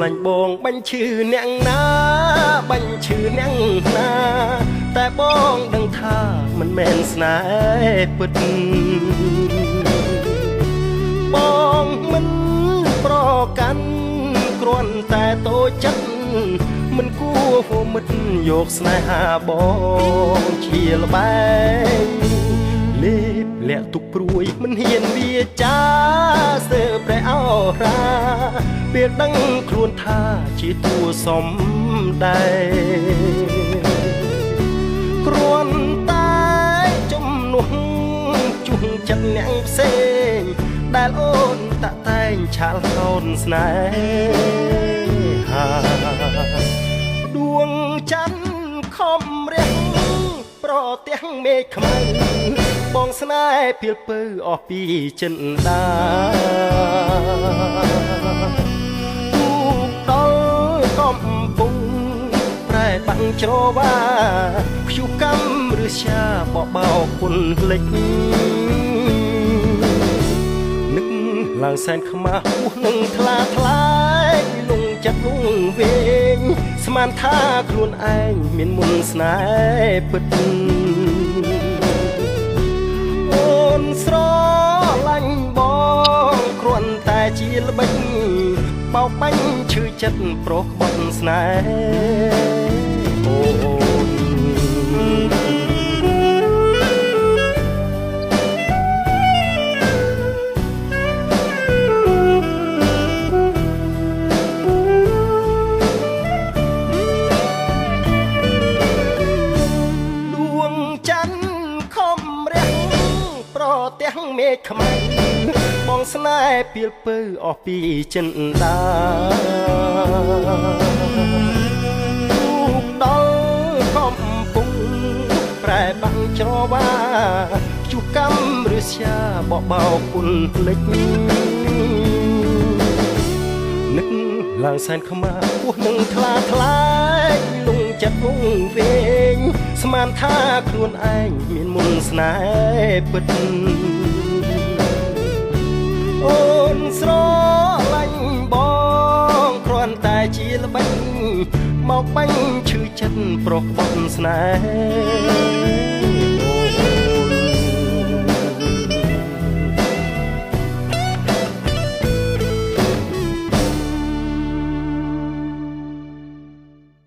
លាញ់បងបាញ់ឈឺអ្នកណាបាញ់ឈឺអ្នកណាតែបងដឹងថាមិនមែនស្នេហ៍ពិតបងមិនប្រកាន់គ្រាន់តែតូចចិត្តមិនគួរហួមិត្តយកស្នេហាបងជាល្បែងលេបលាក់ទុកព្រួយមិនហ៊ានវាចាស្ទើរព្រះអរាពេលដឹងខ្លួនថាជាតួសំដែងគ្រាន់តែជំនួសជុំចិត្តអ្នកផ្សេងដែលអូនតាក់តែងឆាលខោនស្នេហាដួងច័ន្ទខំរះប្រទះមេឃខ្មៅបងស្នេហ៍ភៀលពើអស់ពីចិនដាទូកដល់កំពុងប្រែបាំងច្រវាព្យុះកម្មឬជាបបោគុណលិចនឹកឡើងសែនខ្មាស់ពោះនឹងថ្លាថ្លែងលងចិត្តវងវែងស្មានថាខ្លួនឯងមានមុនស្នេហ៍ពិតអូនស្រឡាញ់បងគ្រាន់តែជាល្បិចបោកបាញ់ឈឺចិត្តប្រុសបត់ស្នេហ៍អូនទាំងមេឃខ្មៅបងស្នេហ៍ពីលពើអស់ពីចិនដាទូកដល់កំពុងប្រែបាំងច្រវាព្យុះកម្មឬជាបបោគុណភ្លេចនឹកឡើងសែនខ្មាស់ពោះនឹងថ្លាថ្លែងលងចិត្តវងវែងស្មានថាខ្លួនឯងមានមុនស្នេហ៍ពិតអូនស្រឡាញ់បងគ្រាន់តែជាល្បិចមកបាញ់ឈឺចិត្តប្រុសបត់ស្នេហ៍